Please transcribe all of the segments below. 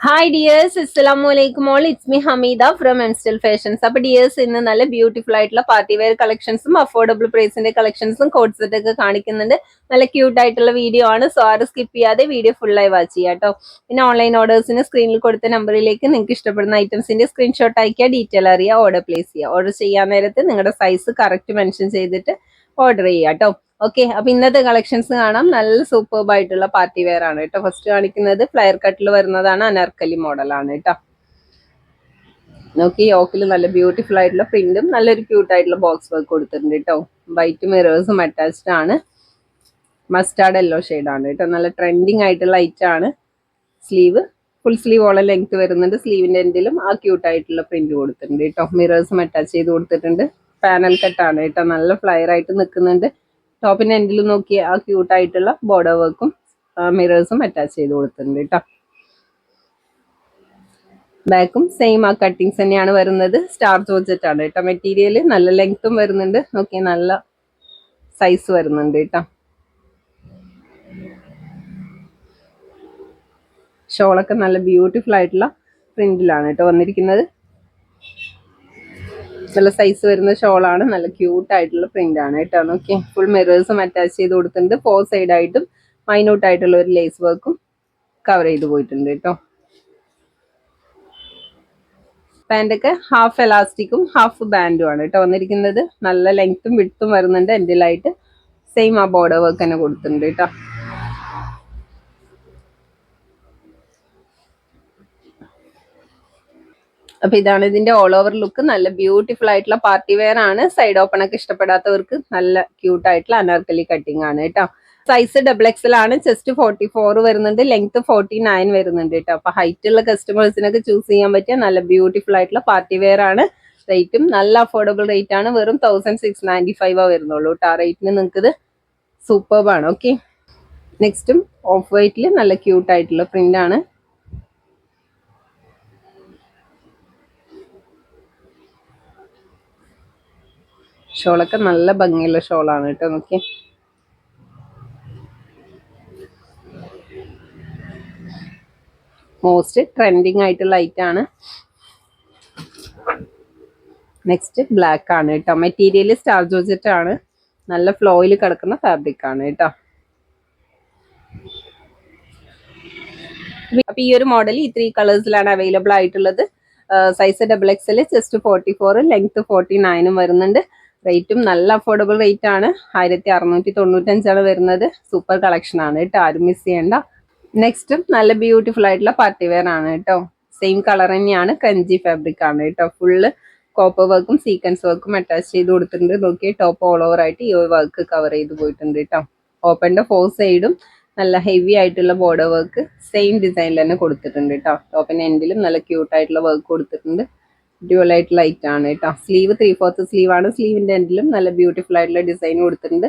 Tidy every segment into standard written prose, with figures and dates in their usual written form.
Hi dears, അസ്സലാമലൈക്കും all. It's me Hameeda from എംസ്റ്റൽ fashions. അപ്പൊ ഡിയേഴ്സ്, ഇന്ന് നല്ല ബ്യൂട്ടിഫുൾ ആയിട്ടുള്ള പാർട്ടി വെയർ കളക്ഷൻസും അഫോർഡബിൾ പ്രൈസിന്റെ കളക്ഷൻസും കോഡ് സെറ്റ് ഒക്കെ കാണിക്കുന്നുണ്ട്. നല്ല ക്യൂട്ട് ആയിട്ടുള്ള വീഡിയോ ആണ്. സോ ആരും സ്കിപ്പ് ചെയ്യാതെ വീഡിയോ ഫുള്ളായി വാച്ച് ചെയ്യാം കേട്ടോ. പിന്നെ ഓൺലൈൻ ഓർഡേഴ്സിന് സ്ക്രീനിൽ കൊടുത്ത നമ്പറിലേക്ക് നിങ്ങൾക്ക് ഇഷ്ടപ്പെടുന്ന ഐറ്റംസിന്റെ സ്ക്രീൻഷോട്ട് അയക്കുക, ഡീറ്റെയിൽ അറിയുക, ഓർഡർ പ്ലേസ് ചെയ്യുക. ഓർഡർ ചെയ്യാൻ നേരത്ത് നിങ്ങളുടെ സൈസ് കറക്റ്റ് മെൻഷൻ ചെയ്തിട്ട് ഓർഡർ ചെയ്യുക കേട്ടോ. ഓക്കെ, അപ്പൊ ഇന്നത്തെ കളക്ഷൻസ് കാണാം. നല്ല സൂപ്പർബ് ആയിട്ടുള്ള പാർട്ടി വെയർ ആണ് കേട്ടോ. ഫസ്റ്റ് കാണിക്കുന്നത് ഫ്ലയർ കട്ടിൽ വരുന്നതാണ്, അനാർക്കലി മോഡലാണ് കേട്ടോ. നോക്കി, യോക്കിൽ നല്ല ബ്യൂട്ടിഫുൾ ആയിട്ടുള്ള പ്രിന്റും നല്ലൊരു ക്യൂട്ട് ആയിട്ടുള്ള ബോക്സ് വർക്ക് കൊടുത്തിട്ടുണ്ട് കേട്ടോ. വൈറ്റ് മിറേഴ്സും അറ്റാച്ച്ഡ് ആണ്. മസ്റ്റാർഡ് യെല്ലോ ആണ് കേട്ടോ. നല്ല ട്രെൻഡിങ് ആയിട്ടുള്ള ഐറ്റം ആണ്. സ്ലീവ് ഫുൾ സ്ലീവ് ഓളം ലെങ്ത് വരുന്നുണ്ട്. സ്ലീവിന്റെ എൻഡിലും ആ ക്യൂട്ട് ആയിട്ടുള്ള പ്രിന്റ് കൊടുത്തിട്ടുണ്ട് കേട്ടോ. മിറേഴ്സും അറ്റാച്ച് ചെയ്ത് കൊടുത്തിട്ടുണ്ട്. പാനൽ കട്ടാണ് കേട്ടോ. നല്ല ഫ്ലയർ ആയിട്ട് നിൽക്കുന്നുണ്ട്. ടോപ്പിന്റെ എൻഡിൽ നോക്കിയ ആ ക്യൂട്ട് ആയിട്ടുള്ള ബോർഡർ വർക്കും മിറേഴ്സും അറ്റാച്ച് ചെയ്ത് കൊടുത്തിട്ടുണ്ട് കേട്ടോ. ബാക്കും സെയിം ആ കട്ടിങ്സ് തന്നെയാണ് വരുന്നത്. സ്റ്റാർ ജോർജറ്റ് ആണ് കേട്ടോ. മെറ്റീരിയൽ നല്ല ലെങ്ത്തും വരുന്നുണ്ട്. നോക്കിയാൽ നല്ല സൈസ് വരുന്നുണ്ട് കേട്ടോ. ഷോളൊക്കെ നല്ല ബ്യൂട്ടിഫുൾ ആയിട്ടുള്ള പ്രിന്റിലാണ് കേട്ടോ വന്നിരിക്കുന്നത്. നല്ല സൈസ് വരുന്ന ഷോളാണ്. നല്ല ക്യൂട്ട് ആയിട്ടുള്ള പ്രിന്റ് ആണ് കേട്ടോ. നോക്കിയേ, ഫുൾ മിറേഴ്സും അറ്റാച്ച് ചെയ്ത് കൊടുത്തിട്ടുണ്ട്. 4 സൈഡ് ആയിട്ടും മൈന്യൂട്ട് ആയിട്ടുള്ള ഒരു ലേസ് വർക്കും കവർ ചെയ്ത് പോയിട്ടുണ്ട് കേട്ടോ. പാൻറ്റൊക്കെ ഹാഫ് എലാസ്റ്റിക്കും ഹാഫ് ബാൻഡും ആണ് കേട്ടോ വന്നിരിക്കുന്നത്. നല്ല ലെങ്ത്തും വിഡ്ത്തും വരുന്നുണ്ട്. എൻഡിലായിട്ട് സെയിം ആ ബോർഡർ വർക്ക് തന്നെ കൊടുത്തിട്ടുണ്ട് കേട്ടോ. അപ്പൊ ഇതാണ് ഇതിന്റെ ഓൾ ഓവർ ലുക്ക്. നല്ല ബ്യൂട്ടിഫുൾ ആയിട്ടുള്ള പാർട്ടി വെയർ ആണ്. സൈഡ് ഓപ്പൺ ഒക്കെ ഇഷ്ടപ്പെടാത്തവർക്ക് നല്ല ക്യൂട്ട് ആയിട്ടുള്ള അനാർക്കലി കട്ടിങ് ആണ് കേട്ടോ. സൈസ് XXL ആണ്. ചെസ്റ്റ് 44 വരുന്നുണ്ട്. ലെങ്ത് 49 വരുന്നുണ്ട് കേട്ടോ. അപ്പൊ ഹൈറ്റ് ഉള്ള കസ്റ്റമേഴ്സിനൊക്കെ ചൂസ് ചെയ്യാൻ പറ്റിയ നല്ല ബ്യൂട്ടിഫുൾ ആയിട്ടുള്ള പാർട്ടി വെയർ ആണ്. റേറ്റും നല്ല അഫോർഡബിൾ റേറ്റ് ആണ്. വെറും 1695 വരുന്നുള്ളൂ കേട്ടോ. ആ റേറ്റിന് നിങ്ങൾക്ക് ഇത് സൂപ്പർബാണ്. ഓക്കെ, നെക്സ്റ്റും ഓഫ് വൈറ്റിൽ നല്ല ക്യൂട്ട് ആയിട്ടുള്ള പ്രിന്റ് ആണ്. ഷോളൊക്കെ നല്ല ഭംഗിയുള്ള ഷോളാണ് കേട്ടോ. നോക്കിയേ, മോസ്റ്റ് ട്രെൻഡിങ് ആയിട്ടുള്ള ഐറ്റം ആണ്. നെക്സ്റ്റ് ബ്ലാക്ക് ആണ് കേട്ടോ. മെറ്റീരിയൽ സ്റ്റാർ ജോർജറ്റ് ആണ്. നല്ല ഫ്ലോയിൽ കിടക്കുന്ന ഫാബ്രിക് ആണ് കേട്ടോ. അപ്പൊ ഈ ഒരു മോഡൽ ഈ 3 കളേഴ്സിലാണ് അവൈലബിൾ ആയിട്ടുള്ളത്. സൈസ് XXL, ചെസ്റ്റ് 44, ലെങ്ത് 49 വരുന്നുണ്ട്. റേറ്റും നല്ല അഫോർഡബിൾ റേറ്റ് ആണ്. 1695 വരുന്നത്. സൂപ്പർ കളക്ഷൻ ആണ് കേട്ടോ. ആരും മിസ് ചെയ്യണ്ട. നെക്സ്റ്റും നല്ല ബ്യൂട്ടിഫുൾ ആയിട്ടുള്ള പാർട്ടി വെയർ ആണ് കേട്ടോ. സെയിം കളർ തന്നെയാണ്. ക്രഞ്ചി ഫാബ്രിക് ആണ് കേട്ടോ. ഫുള്ള് കോപ്പർ വർക്കും സീക്വൻസ് വർക്കും അറ്റാച്ച് ചെയ്ത് കൊടുത്തിട്ടുണ്ട്. നോക്കി, ടോപ്പ് ഓൾ ഓവർ ആയിട്ട് ഈ വർക്ക് കവർ ചെയ്ത് പോയിട്ടുണ്ട് കേട്ടോ. ഓപ്പന്റെ 4 സൈഡും നല്ല ഹെവി ആയിട്ടുള്ള ബോർഡർ വർക്ക് സെയിം ഡിസൈനിൽ തന്നെ കൊടുത്തിട്ടുണ്ട് കേട്ടോ. ടോപ്പിന്റെ എൻഡിലും നല്ല ക്യൂട്ട് ആയിട്ടുള്ള വർക്ക് കൊടുത്തിട്ടുണ്ട്. ഡ്യുവൽ ആയിട്ടുള്ള ലൈറ്റ് ആണ് കേട്ടോ. സ്ലീവ് 3/4 സ്ലീവ് ആണ്. സ്ലീവിന്റെ എൻഡിലും നല്ല ബ്യൂട്ടിഫുൾ ആയിട്ടുള്ള ഡിസൈൻ കൊടുത്തിട്ടുണ്ട്.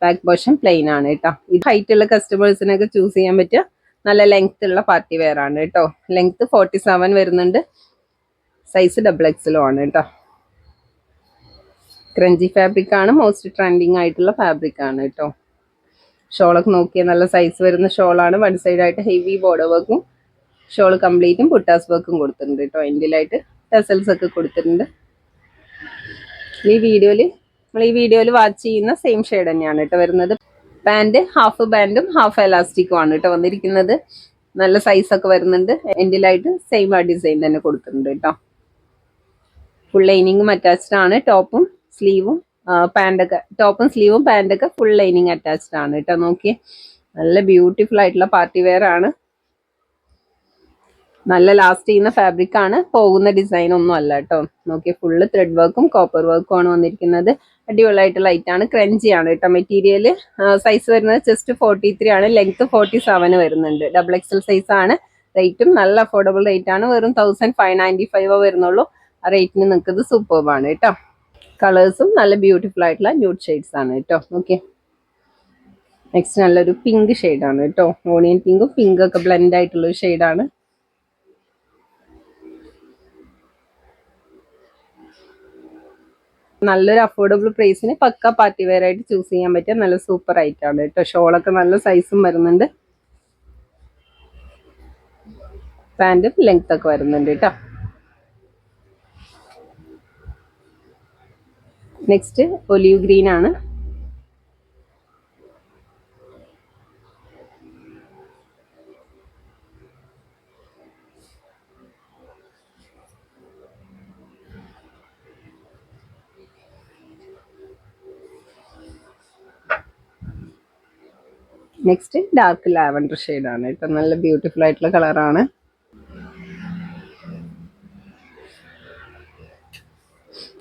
ബാക്ക് പോർഷൻ പ്ലെയിൻ ആണ് കേട്ടോ. ഇത് ഹൈറ്റ് ഉള്ള കസ്റ്റമേഴ്സിനൊക്കെ ചൂസ് ചെയ്യാൻ പറ്റിയ നല്ല ലെങ്ത് ഉള്ള പാർട്ടി വെയർ ആണ് കേട്ടോ. ലെങ്ത് 47 വരുന്നുണ്ട്. സൈസ് XXL ആണ് കേട്ടോ. ക്രഞ്ചി ഫാബ്രിക് ആണ്. മോസ്റ്റ് ട്രെൻഡിങ് ആയിട്ടുള്ള ഫാബ്രിക് ആണ് കേട്ടോ. ഷോളൊക്കെ നോക്കിയാൽ നല്ല സൈസ് വരുന്ന ഷോളാണ്. വൺ സൈഡ് ആയിട്ട് ഹെവി ബോർഡർ വർക്കും ഷോൾ കംപ്ലീറ്റും പുട്ടാസ് വർക്കും കൊടുത്തിട്ടുണ്ട് കേട്ടോ. എൻഡിലായിട്ട് ടെസൽസ് ഒക്കെ കൊടുത്തിട്ടുണ്ട്. ഈ വീഡിയോയിൽ വാച്ച് ചെയ്യുന്ന സെയിം ഷെയ്ഡ് തന്നെയാണ് കേട്ടോ വരുന്നത്. പാൻറ് ഹാഫ് ബാൻഡും ഹാഫ് എലാസ്റ്റിക്കും ആണ് കേട്ടോ വന്നിരിക്കുന്നത്. നല്ല സൈസ് ഒക്കെ വരുന്നുണ്ട്. എൻഡിലായിട്ട് സെയിം ആ ഡിസൈൻ തന്നെ കൊടുത്തിട്ടുണ്ട് കേട്ടോ. ഫുൾ ലൈനിങ്ങും അറ്റാച്ച്ഡ് ആണ്. ടോപ്പും സ്ലീവും പാൻറ്റൊക്കെ, ടോപ്പും സ്ലീവും പാൻറ്റൊക്കെ ഫുൾ ലൈനിങ് അറ്റാച്ച്ഡ് ആണ് കേട്ടോ. നോക്കി, നല്ല ബ്യൂട്ടിഫുൾ ആയിട്ടുള്ള പാർട്ടി വെയർ ആണ്. നല്ല ലാസ്റ്റ് ചെയ്യുന്ന ഫാബ്രിക് ആണ്. പോകുന്ന ഡിസൈൻ ഒന്നും അല്ല കേട്ടോ. നോക്കി, ഫുള്ള് ത്രെഡ് വർക്കും കോപ്പർ വർക്കും ആണ് വന്നിരിക്കുന്നത്. അടിപൊളിയായിട്ടുള്ള ലൈറ്റ് ആണ്. ക്രഞ്ചി ആണ് കേട്ടോ. മെറ്റീരിയൽ സൈസ് വരുന്നത് ചെസ്റ്റ് 43 ആണ്. ലെങ്ത് 47 വരുന്നുണ്ട്. XXL സൈസ് ആണ്. റേറ്റും നല്ല അഫോർഡബിൾ റേറ്റ് ആണ്. വെറും 1595 വരുന്നുള്ളൂ. ആ റേറ്റിന് നിൽക്കുന്നത് സൂപ്പർബാണ് കേട്ടോ. കളേഴ്സും നല്ല ബ്യൂട്ടിഫുൾ ആയിട്ടുള്ള ന്യൂഡ് ഷെയ്ഡ്സ് ആണ് കേട്ടോ. ഓക്കെ, നെക്സ്റ്റ് നല്ലൊരു പിങ്ക് ഷെയ്ഡാണ് കേട്ടോ. ഓണിയൻ പിങ്കും പിങ്കും ഒക്കെ ബ്ലെൻഡ് ആയിട്ടുള്ള ഒരു ഷെയ്ഡാണ്. നല്ലൊരു അഫോർഡബിൾ പ്രൈസിന് പക്ക പാർട്ടി വെയർ ആയിട്ട് ചൂസ് ചെയ്യാൻ പറ്റിയ നല്ല സൂപ്പർ ഐറ്റം ആണ് കേട്ടോ. ഷോളൊക്കെ നല്ല സൈസും വരുന്നുണ്ട്. പാൻറ്റും ലെങ്ത് ഒക്കെ വരുന്നുണ്ട് കേട്ടോ. നെക്സ്റ്റ് ഒലിവ് ഗ്രീൻ ആണ്. നെക്സ്റ്റ് ഡാർക്ക് ലാവൻഡർ ഷെയ്ഡാണ് കേട്ടോ. നല്ല ബ്യൂട്ടിഫുൾ ആയിട്ടുള്ള കളറാണ്.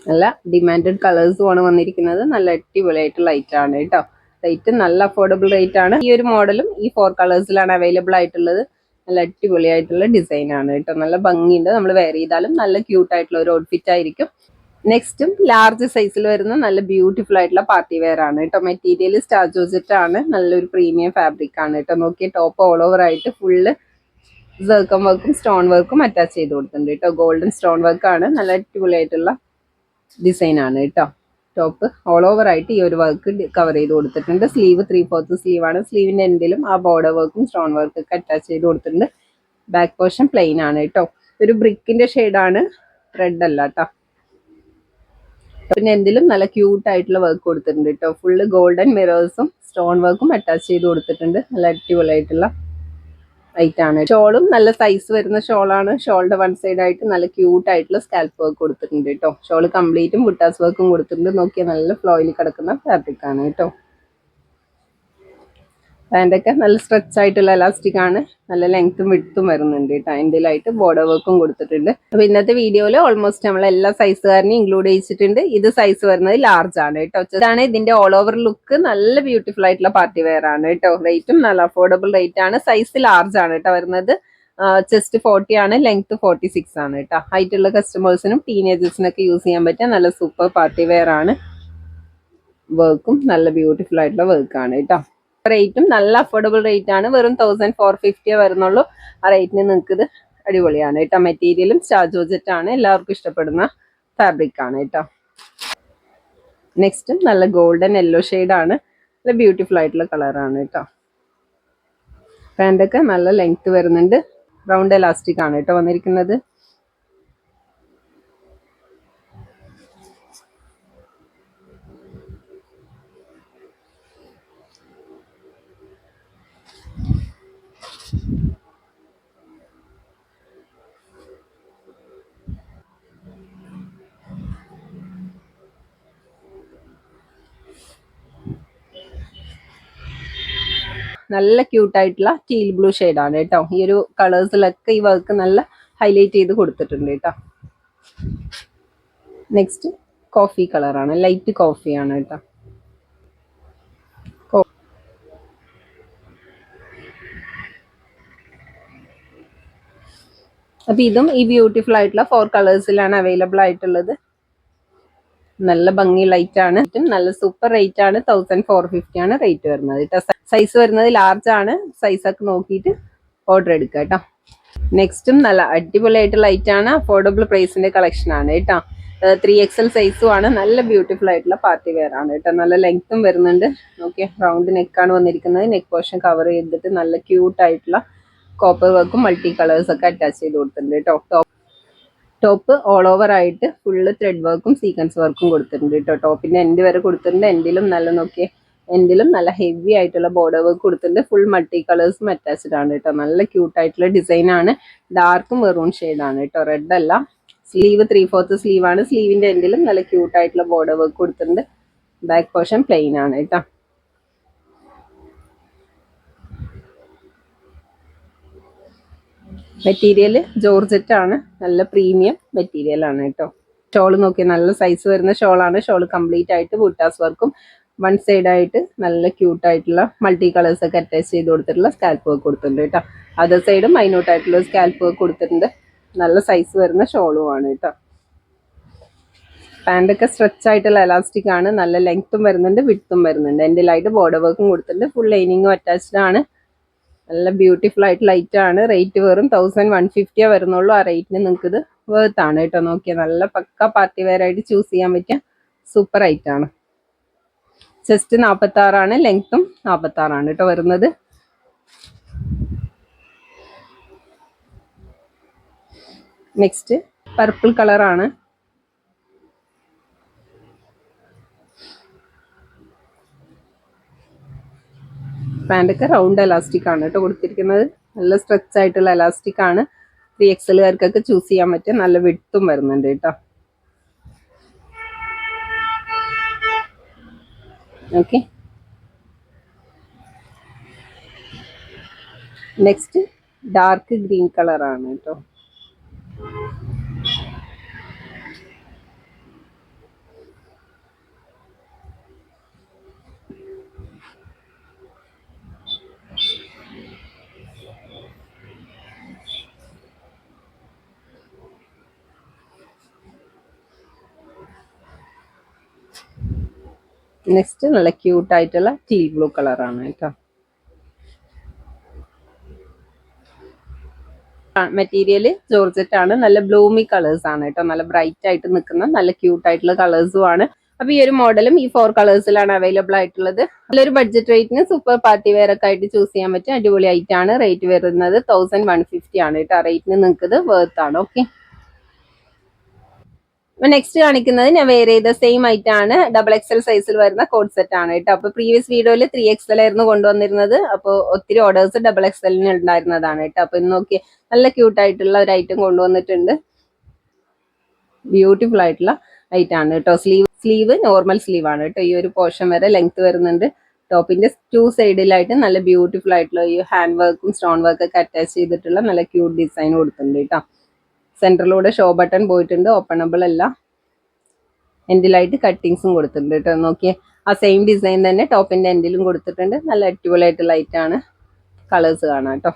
നല്ല ഡിമാൻഡഡ് കളേഴ്സുമാണ് വന്നിരിക്കുന്നത്. നല്ല അടിപൊളിയായിട്ട് ലൈറ്റ് ആണ് കേട്ടോ. റേറ്റ് നല്ല അഫോർഡബിൾ റേറ്റ് ആണ്. ഈ ഒരു മോഡലും ഈ 4 കളേഴ്സിലാണ് അവൈലബിൾ ആയിട്ടുള്ളത്. നല്ല അടിപൊളിയായിട്ടുള്ള ഡിസൈൻ ആണ് കേട്ടോ. നല്ല ഭംഗിയുണ്ട്. നമ്മൾ വെയർ ചെയ്താലും നല്ല ക്യൂട്ട് ആയിട്ടുള്ള ഒരു ഔട്ട്ഫിറ്റ് ആയിരിക്കും. നെക്സ്റ്റും ലാർജ് സൈസിൽ വരുന്ന നല്ല ബ്യൂട്ടിഫുൾ ആയിട്ടുള്ള പാർട്ടി വെയർ ആണ് കേട്ടോ. മെറ്റീരിയൽ സ്റ്റാർ ജോർജറ്റ് ആണ്. നല്ലൊരു പ്രീമിയം ഫാബ്രിക് ആണ് കേട്ടോ. നോക്കിയ ടോപ്പ് ഓൾ ഓവർ ആയിട്ട് ഫുള്ള് സർക്കം വർക്കും സ്റ്റോൺ വർക്കും അറ്റാച്ച് ചെയ്ത് കൊടുത്തിട്ടുണ്ട് കേട്ടോ. ഗോൾഡൻ സ്റ്റോൺ വർക്ക് ആണ്. നല്ല അടിപൊളിയായിട്ടുള്ള ഡിസൈൻ ആണ് കേട്ടോ. ടോപ്പ് ഓൾ ഓവർ ആയിട്ട് ഈ ഒരു വർക്ക് കവർ ചെയ്ത് കൊടുത്തിട്ടുണ്ട്. സ്ലീവ് 3/4 സ്ലീവ് ആണ്. സ്ലീവിന്റെ എൻഡിലും ആ ബോർഡർ വർക്കും സ്റ്റോൺ വർക്കും ഒക്കെ അറ്റാച്ച് ചെയ്ത് കൊടുത്തിട്ടുണ്ട്. ബാക്ക് പോർഷൻ പ്ലെയിൻ ആണ് കേട്ടോ. ഒരു ബ്രിക്കിന്റെ ഷെയ്ഡാണ്, റെഡ് അല്ല കേട്ടോ. പിന്നെ എന്തിലും നല്ല ക്യൂട്ട് ആയിട്ടുള്ള വർക്ക് കൊടുത്തിട്ടുണ്ട് കേട്ടോ. ഫുള്ള് ഗോൾഡൻ മിറേഴ്സും സ്റ്റോൺ വർക്കും അറ്റാച്ച് ചെയ്ത് കൊടുത്തിട്ടുണ്ട്. നല്ല അടിപൊളിയായിട്ടുള്ള ഐറ്റ് ആണ്. ഷോളും നല്ല സൈസ് വരുന്ന ഷോളാണ്. ഷോളിന്റെ വൺ സൈഡ് ആയിട്ട് നല്ല ക്യൂട്ട് ആയിട്ടുള്ള സ്കാൽപ്പ് വർക്ക് കൊടുത്തിട്ടുണ്ട് കേട്ടോ. ഷോള് കംപ്ലീറ്റും ബുട്ടാസ് വർക്കും കൊടുത്തിട്ടുണ്ട്. നോക്കിയാൽ നല്ല ഫ്ലോയിൽ കിടക്കുന്ന ഫാബ്രിക് ആണ് കേട്ടോ. പാൻറ്റൊക്കെ നല്ല സ്ട്രെച്ച് ആയിട്ടുള്ള എലാസ്റ്റിക് ആണ്. നല്ല ലെങ്ത്തും വിഡ്ത്തും വരുന്നുണ്ട് കേട്ടോ. എൻഡിലായിട്ട് ബോർഡർ വർക്കും കൊടുത്തിട്ടുണ്ട്. അപ്പൊ ഇന്നത്തെ വീഡിയോയിൽ ഓൾമോസ്റ്റ് നമ്മൾ എല്ലാ സൈസുകാരനെയും ഇൻക്ലൂഡ് ചെയ്തിട്ടുണ്ട്. ഇത് സൈസ് വരുന്നത് ലാർജ് ആണ് കേട്ടോ. ഇതാണ് ഇതിന്റെ ഓൾ ഓവർ ലുക്ക്. നല്ല ബ്യൂട്ടിഫുൾ ആയിട്ടുള്ള പാർട്ടി വെയർ ആണ് കേട്ടോ. റേറ്റും നല്ല അഫോർഡബിൾ റേറ്റ് ആണ്. സൈസ് ലാർജ് ആണ് കേട്ടോ വരുന്നത്. ചെസ്റ്റ് 40 ആണ്, ലെങ്ത് 46 ആണ് കേട്ടോ. ഹൈറ്റുള്ള കസ്റ്റമേഴ്സിനും ടീനേജേഴ്സിനൊക്കെ യൂസ് ചെയ്യാൻ പറ്റിയ നല്ല സൂപ്പർ പാർട്ടി വെയർ ആണ്. വർക്കും നല്ല ബ്യൂട്ടിഫുൾ ആയിട്ടുള്ള വർക്കാണ് കേട്ടോ. റേറ്റും നല്ല അഫോർഡബിൾ റേറ്റ് ആണ്. വെറും 1450 വരുന്നുള്ളൂ. ആ റേറ്റിന് നിങ്ങൾക്ക് ഇത് അടിപൊളിയാണ് കേട്ടോ. മെറ്റീരിയലും സ്റ്റാർ ജോർജറ്റ് ആണ്. എല്ലാവർക്കും ഇഷ്ടപ്പെടുന്ന ഫാബ്രിക് ആണ് കേട്ടോ. നെക്സ്റ്റ് നല്ല ഗോൾഡൻ യെല്ലോ ആണ്. നല്ല ബ്യൂട്ടിഫുൾ ആയിട്ടുള്ള കളറാണ് കേട്ടോ. പാൻറ്റൊക്കെ നല്ല ലെങ്ത് വരുന്നുണ്ട്. റൗണ്ട് എലാസ്റ്റിക് ആണ് കേട്ടോ വന്നിരിക്കുന്നത്. നല്ല ക്യൂട്ടായിട്ടുള്ള ടീൽ ബ്ലൂ ആണ് കേട്ടോ. ഈ ഒരു കളേഴ്സിലൊക്കെ ഈ വർക്ക് നല്ല ഹൈലൈറ്റ് ചെയ്ത് കൊടുത്തിട്ടുണ്ട് കേട്ടോ. നെക്സ്റ്റ് കോഫി കളറാണ്, ലൈറ്റ് കോഫിയാണ് കേട്ടോ. അപ്പൊ ഇതും ഈ ബ്യൂട്ടിഫുൾ ആയിട്ടുള്ള 4 കളേഴ്സിലാണ് അവൈലബിൾ ആയിട്ടുള്ളത്. നല്ല ഭംഗി ലൈറ്റ് ആണ്. നല്ല സൂപ്പർ റേറ്റ് ആണ്. 1450 ആണ് റേറ്റ് വരുന്നത് കേട്ടോ. സൈസ് വരുന്നത് ലാർജ് ആണ്. സൈസ് ഒക്കെ നോക്കിയിട്ട് ഓർഡർ എടുക്കുക കേട്ടോ. നെക്സ്റ്റും നല്ല അടിപൊളിയായിട്ട് ലൈറ്റ് ആണ്. അഫോർഡബിൾ പ്രൈസിന്റെ കളക്ഷൻ ആണ് കേട്ടോ. 3XL സൈസും ആണ്. നല്ല ബ്യൂട്ടിഫുൾ ആയിട്ടുള്ള പാർട്ടി വെയർ ആണ് കേട്ടോ. നല്ല ലെങ്ത്തും വരുന്നുണ്ട്. ഓക്കെ, റൗണ്ട് നെക്കാണ് വന്നിരിക്കുന്നത്. നെക്ക് പോർഷൻ കവർ ചെയ്തിട്ട് നല്ല ക്യൂട്ട് ആയിട്ടുള്ള കോപ്പർ വർക്കും മൾട്ടി കളേഴ്സ് ഒക്കെ അറ്റാച്ച് ചെയ്ത് കൊടുത്തിട്ടുണ്ട് കേട്ടോ. ടോപ്പ് ഓൾ ഓവർ ആയിട്ട് ഫുള്ള് ത്രെഡ് വർക്കും സീക്വൻസ് വർക്കും കൊടുത്തിട്ടുണ്ട് കേട്ടോ. ടോപ്പിന്റെ എൻഡ് വരെ കൊടുത്തിട്ടുണ്ട്. എൻഡിലും നല്ല നോക്കിയ എൻഡിലും നല്ല ഹെവി ആയിട്ടുള്ള ബോർഡർ വർക്ക് കൊടുത്തിട്ടുണ്ട്. ഫുൾ മൾട്ടി കളേഴ്സും അറ്റാച്ച്ഡ് ആണ് കേട്ടോ. നല്ല ക്യൂട്ട് ആയിട്ടുള്ള ഡിസൈൻ ആണ്. ഡാർക്ക് മെറൂൺ ആണ് കേട്ടോ, റെഡ് അല്ല. സ്ലീവ് 3/4 സ്ലീവ് ആണ്. സ്ലീവിന്റെ എൻഡിലും നല്ല ക്യൂട്ട് ആയിട്ടുള്ള ബോർഡർ വർക്ക് കൊടുത്തിട്ടുണ്ട്. ബാക്ക് പോർഷൻ പ്ലെയിൻ ആണ് കേട്ടോ. മെറ്റീരിയൽ ജോർജറ്റ് ആണ്. നല്ല പ്രീമിയം മെറ്റീരിയൽ ആണ് കേട്ടോ. ഷോൾ നോക്കിയാൽ നല്ല സൈസ് വരുന്ന ഷോളാണ്. ഷോൾ കംപ്ലീറ്റ് ആയിട്ട് ബൂട്ടാസ് വർക്കും വൺ സൈഡ് ആയിട്ട് നല്ല ക്യൂട്ട് ആയിട്ടുള്ള മൾട്ടി കളേഴ്സ് ഒക്കെ അറ്റാച്ച് ചെയ്ത് കൊടുത്തിട്ടുള്ള സ്കാൽപ്പ് വർക്ക് കൊടുത്തിട്ടുണ്ട് കേട്ടോ. അതർ സൈഡും മൈന്യൂട്ട് ആയിട്ടുള്ള സ്കാൽപ്പ് വർക്ക് കൊടുത്തിട്ടുണ്ട്. നല്ല സൈസ് വരുന്ന ഷോളും ആണ് കേട്ടോ. പാൻറ്റൊക്കെ സ്ട്രെച്ച് ആയിട്ടുള്ള എലാസ്റ്റിക് ആണ്. നല്ല ലെങ്ത്തും വരുന്നുണ്ട്, വിഡ്ത്തും വരുന്നുണ്ട്. എൻഡിലായിട്ട് ബോർഡർ വർക്കും കൊടുത്തിട്ടുണ്ട്. ഫുൾ ലൈനിങ്ങും അറ്റാച്ച്ഡ് ആണ്. നല്ല ബ്യൂട്ടിഫുൾ ആയിട്ട് ലൈറ്റ് ആണ്. റേറ്റ് വെറും 1150 വരുന്നുള്ളൂ. ആ റേറ്റിന് നിങ്ങൾക്ക് ഇത് വേർത്ത് ആണ് കേട്ടോ. നോക്കിയാൽ നല്ല പക്ക പാർട്ടി വെയർ ആയിട്ട് ചൂസ് ചെയ്യാൻ പറ്റിയ സൂപ്പർ ഐറ്റം ആണ്. ചെസ്റ്റ് 46 ആണ്, ലെങ്ത്തും 46 ആണ് കേട്ടോ വരുന്നത്. നെക്സ്റ്റ് പർപ്പിൾ കളറാണ്. പാൻ്റൊക്കെ റൗണ്ട് എലാസ്റ്റിക് ആണ് കേട്ടോ കൊടുത്തിരിക്കുന്നത്. നല്ല സ്ട്രെച്ച് ആയിട്ടുള്ള എലാസ്റ്റിക് ആണ്. 3XLകാർക്കൊക്കെ ചൂസ് ചെയ്യാൻ പറ്റിയ നല്ല വിഡ്ത്തും വരുന്നുണ്ട് കേട്ടോ. ഓക്കെ, നെക്സ്റ്റ് ഡാർക്ക് ഗ്രീൻ കളറാണ് കേട്ടോ. നെക്സ്റ്റ് നല്ല ക്യൂട്ട് ആയിട്ടുള്ള ടീൽ ബ്ലൂ കളറാണ് കേട്ടോ. മെറ്റീരിയൽ ജോർജറ്റ് ആണ്. നല്ല ബ്ലൂമി കളേഴ്സ് ആണ് കേട്ടോ. നല്ല ബ്രൈറ്റ് ആയിട്ട് നിൽക്കുന്ന നല്ല ക്യൂട്ട് ആയിട്ടുള്ള കളേഴ്സും ആണ്. അപ്പൊ ഈ ഒരു മോഡലും ഈ 4 കളേഴ്സിലാണ് അവൈലബിൾ ആയിട്ടുള്ളത്. നല്ലൊരു ബഡ്ജറ്റ് റേറ്റിന് സൂപ്പർ പാർട്ടി വെയർ ഒക്കെ ആയിട്ട് ചൂസ് ചെയ്യാൻ പറ്റും. അടിപൊളി ആയിട്ടാണ്. റേറ്റ് വരുന്നത് 1150 ആണ് കേട്ടോ. റേറ്റിന് നിങ്ങൾക്ക് വർത്ത് ആണ്. ഓക്കെ, നെക്സ്റ്റ് കാണിക്കുന്നത് ഞാൻ വേറെ ചെയ്ത സെയിം ഐറ്റം ആണ്. XXL സൈസിൽ വരുന്ന കോഡ് സെറ്റ് ആണ് കേട്ടോ. അപ്പൊ പ്രീവിയസ് വീഡിയോയിൽ 3XL ആയിരുന്നു കൊണ്ടുവന്നിരുന്നത്. അപ്പോൾ ഒത്തിരി ഓർഡേഴ്സ് XXLന് ഉണ്ടായിരുന്നതാണ് കേട്ടോ. അപ്പൊ ഇന്ന് നോക്കി നല്ല ക്യൂട്ട് ആയിട്ടുള്ള ഒരു ഐറ്റം കൊണ്ടുവന്നിട്ടുണ്ട്. ബ്യൂട്ടിഫുൾ ആയിട്ടുള്ള ഐറ്റം ആണ് കേട്ടോ. സ്ലീവ് നോർമൽ സ്ലീവ് ആണ് കേട്ടോ. ഈ ഒരു പോർഷൻ വരെ ലെങ്ത് വരുന്നുണ്ട്. ടോപ്പിന്റെ 2 സൈഡിലായിട്ട് നല്ല ബ്യൂട്ടിഫുൾ ആയിട്ടുള്ള ഈ ഹാൻഡ് വർക്കും സ്റ്റോൺ വർക്കും ഒക്കെ അറ്റാച്ച് ചെയ്തിട്ടുള്ള നല്ല ക്യൂട്ട് ഡിസൈൻ കൊടുത്തിട്ടുണ്ട് കേട്ടോ. സെന്ററിലൂടെ ഷോ ബട്ടൺ പോയിട്ടുണ്ട്. ഓപ്പണബിൾ അല്ല. എൻഡിലായിട്ട് കട്ടിങ്സും കൊടുത്തിട്ടുണ്ട് കേട്ടോ. നോക്കിയേ, ആ സെയിം ഡിസൈൻ തന്നെ ടോപ്പിന്റെ എൻഡിലും കൊടുത്തിട്ടുണ്ട്. നല്ല അടിപൊളിയായിട്ടുള്ള ഐറ്റാണ്. കളേഴ്സ് കാണാം കേട്ടോ.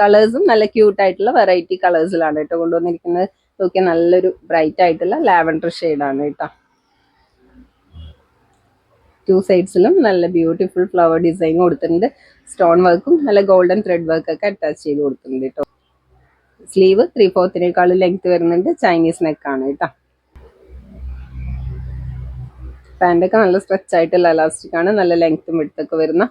കളേഴ്സും നല്ല ക്യൂട്ട് ആയിട്ടുള്ള വെറൈറ്റി കളേഴ്സിലാണ് കേട്ടോ കൊണ്ടുവന്നിരിക്കുന്നത്. നോക്കിയാൽ നല്ലൊരു ബ്രൈറ്റ് ആയിട്ടുള്ള ലാവൻഡർ ഷെയ്ഡാണ് കേട്ടോ. 2 സൈഡ്സിലും നല്ല ബ്യൂട്ടിഫുൾ ഫ്ലവർ ഡിസൈൻ കൊടുത്തിട്ടുണ്ട്. സ്റ്റോൺ വർക്കും നല്ല ഗോൾഡൻ ത്രെഡ് വർക്ക് ഒക്കെ അറ്റാച്ച് ചെയ്ത് കൊടുത്തിട്ടുണ്ട് കേട്ടോ. സ്ലീവ് 3/4 ലെങ്ത് വരുന്നുണ്ട്. ചൈനീസ് നെക്കാണ് കേട്ടോ. പാൻ്റൊക്കെ നല്ല സ്ട്രെച്ച് ആയിട്ടുള്ള എലാസ്റ്റിക് ആണ്. നല്ല ലെങ്ത്തും വിഡ്ത്തൊക്കെ വരുന്ന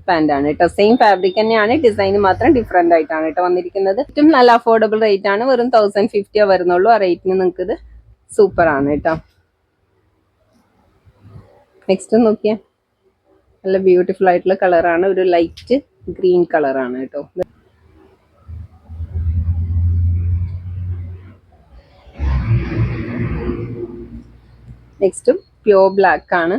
പാൻ്റാണ് കേട്ടോ. സെയിം ഫാബ്രിക് തന്നെയാണ്. ഡിസൈൻ മാത്രം ഡിഫറെന്റ് ആയിട്ടാണ് കേട്ടോ വന്നിരിക്കുന്നത്. ഏറ്റവും നല്ല അഫോർഡബിൾ റേറ്റ് ആണ്. വെറും 1050 വരുന്നുള്ളൂ. ആ റേറ്റിന് നിങ്ങൾക്ക് ഇത് സൂപ്പർ ആണ് കേട്ടോ. നെക്സ്റ്റ് നോക്കിയാൽ നല്ല ബ്യൂട്ടിഫുൾ ആയിട്ടുള്ള കളറാണ്. ഒരു ലൈറ്റ് ഗ്രീൻ കളറാണ് കേട്ടോ. നെക്സ്റ്റും പ്യോർ ബ്ലാക്ക് ആണ്.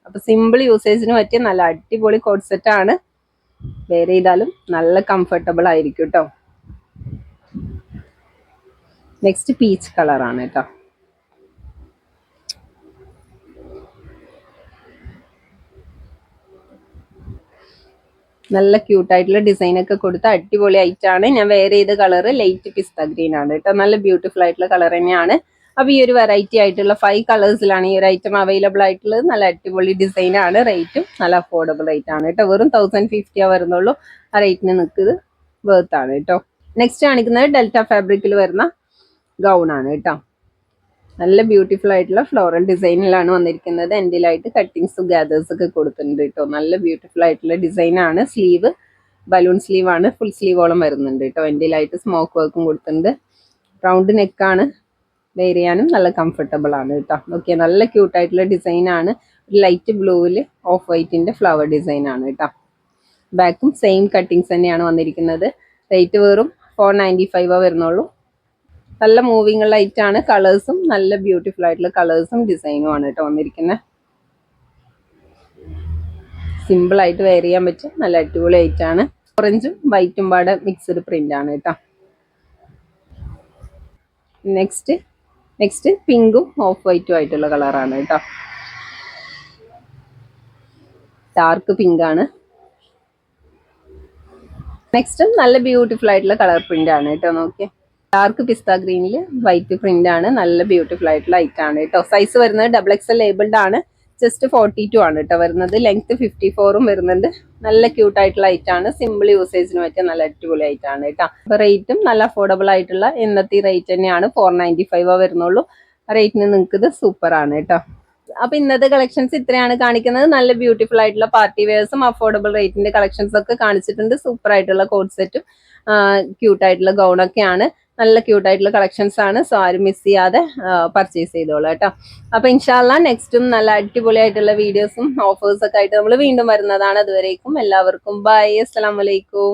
അപ്പൊ സിമ്പിൾ യൂസേജിന് പറ്റിയ നല്ല അടിപൊളി കോഡ് സെറ്റ് ആണ്. വെയർ ചെയ്താലും നല്ല കംഫർട്ടബിൾ ആയിരിക്കും കേട്ടോ. നെക്സ്റ്റ് പീച്ച് കളറാണ് കേട്ടോ. നല്ല ക്യൂട്ടായിട്ടുള്ള ഡിസൈൻ ഒക്കെ കൊടുത്ത അടിപൊളി ആയിട്ടാണ്. ഞാൻ വെയർ ചെയ്ത കളർ ലൈറ്റ് പിസ്ത ഗ്രീൻ ആണ് കേട്ടോ. നല്ല ബ്യൂട്ടിഫുൾ ആയിട്ടുള്ള കളർ തന്നെയാണ്. അപ്പൊ ഈ ഒരു വെറൈറ്റി ആയിട്ടുള്ള 5 കളേഴ്സിലാണ് ഈ ഒരു ഐറ്റം അവൈലബിൾ ആയിട്ടുള്ളത്. നല്ല അടിപൊളി ഡിസൈൻ ആണ്. റേറ്റും നല്ല അഫോർഡബിൾ റേറ്റ് ആണ് കേട്ടോ. വെറും 1050 വരുന്നുള്ളൂ. ആ റേറ്റിന് നിൽക്കുന്നത് വർത്ത് ആണ് കേട്ടോ. നെക്സ്റ്റ് കാണിക്കുന്നത് ഡെൽറ്റ ഫാബ്രിക്കിൽ വരുന്ന ഗൗൺ ആണ് കേട്ടോ. നല്ല ബ്യൂട്ടിഫുൾ ആയിട്ടുള്ള ഫ്ലോറൽ ഡിസൈനിലാണ് വന്നിരിക്കുന്നത്. എൻഡിലായിട്ട് കട്ടിങ്സും ഗ്യാദേഴ്സ് ഒക്കെ കൊടുത്തിട്ടുണ്ട് കേട്ടോ. നല്ല ബ്യൂട്ടിഫുൾ ആയിട്ടുള്ള ഡിസൈൻ ആണ്. സ്ലീവ് ബലൂൺ സ്ലീവ് ആണ്. ഫുൾ സ്ലീവോളം വരുന്നുണ്ട് കേട്ടോ. എൻഡിലായിട്ട് സ്മോക്ക് വർക്കും കൊടുത്തിട്ടുണ്ട്. റൗണ്ട് നെക്കാണ്. വെയർ ചെയ്യാനും നല്ല കംഫർട്ടബിൾ ആണ് കേട്ടോ. ഓക്കെ, നല്ല ക്യൂട്ട് ആയിട്ടുള്ള ഡിസൈൻ ആണ്. ലൈറ്റ് ബ്ലൂവിൽ ഓഫ് വൈറ്റിന്റെ ഫ്ലവർ ഡിസൈൻ ആണ് കേട്ടോ. ബാക്കും സെയിം കട്ടിങ്സ് തന്നെയാണ് വന്നിരിക്കുന്നത്. റേറ്റ് വെറും 495 വരുന്നുള്ളൂ. നല്ല മൂവിങ് ലൈറ്റ് ആണ്. കളേഴ്സും നല്ല ബ്യൂട്ടിഫുൾ ആയിട്ടുള്ള കളേഴ്സും ഡിസൈനും ആണ് കേട്ടോ വന്നിരിക്കുന്നത്. സിമ്പിൾ ആയിട്ട് വെയർ ചെയ്യാൻ പറ്റും. നല്ല അടിപൊളി ആയിട്ട് ആണ്. ഓറഞ്ചും വൈറ്റും പാടെ മിക്സ്ഡ് പ്രിന്റ് ആണ് കേട്ടോ. നെക്സ്റ്റ് പിങ്കും ഓഫ് വൈറ്റും ആയിട്ടുള്ള കളറാണ് കേട്ടോ. ഡാർക്ക് പിങ്ക് ആണ്. നെക്സ്റ്റും നല്ല ബ്യൂട്ടിഫുൾ ആയിട്ടുള്ള കളർ പ്രിന്റ് ആണ് കേട്ടോ. നോക്കിയേ, ഡാർക്ക് പിസ്ത ഗ്രീനിൽ വൈറ്റ് പ്രിന്റ് ആണ്. നല്ല ബ്യൂട്ടിഫുൾ ആയിട്ടുള്ള ഐറ്റം ആണ് കേട്ടോ. സൈസ് വരുന്നത് XXL ലേബിൾഡ് ആണ്. ജസ്റ്റ് 42 ആണ് കേട്ടോ വരുന്നത്. ലെങ്ത് 54 വരുന്നുണ്ട്. നല്ല ക്യൂട്ട് ആയിട്ടുള്ള ഐറ്റം ആണ്. സിമ്പിൾ യൂസേജിന് പറ്റിയ നല്ല അടിപൊളി ഐറ്റം ആണ് കേട്ടോ. അപ്പൊ റേറ്റും നല്ല അഫോർഡബിൾ ആയിട്ടുള്ള ഇന്നത്തെ റേറ്റ് തന്നെയാണ്. 495 വരുന്നുള്ളൂ. റേറ്റിന് നിങ്ങൾക്ക് ഇത് സൂപ്പർ ആണ് കേട്ടോ. അപ്പൊ ഇന്നത്തെ കളക്ഷൻസ് ഇത്രയാണ് കാണിക്കുന്നത്. നല്ല ബ്യൂട്ടിഫുൾ ആയിട്ടുള്ള പാർട്ടി വെയർസും അഫോർഡബിൾ റേറ്റിന്റെ കളക്ഷൻസ് ഒക്കെ കാണിച്ചിട്ടുണ്ട്. സൂപ്പർ ആയിട്ടുള്ള കോഡ് സെറ്റും ക്യൂട്ട് ആയിട്ടുള്ള ഗൗണൊക്കെയാണ്. നല്ല ക്യൂട്ട് ആയിട്ടുള്ള കളക്ഷൻസ് ആണ്. സോ ആരും മിസ് ചെയ്യാതെ പർച്ചേസ് ചെയ്തോളൂ കേട്ടോ. അപ്പൊ ഇൻഷാല്ല നെക്സ്റ്റും നല്ല അടിപൊളിയായിട്ടുള്ള വീഡിയോസും ഓഫേഴ്സ് ഒക്കെ ആയിട്ട് നമ്മൾ വീണ്ടും വരുന്നതാണ്. അതുവരേക്കും എല്ലാവർക്കും ബൈ, അസ്സലാമു അലൈക്കും.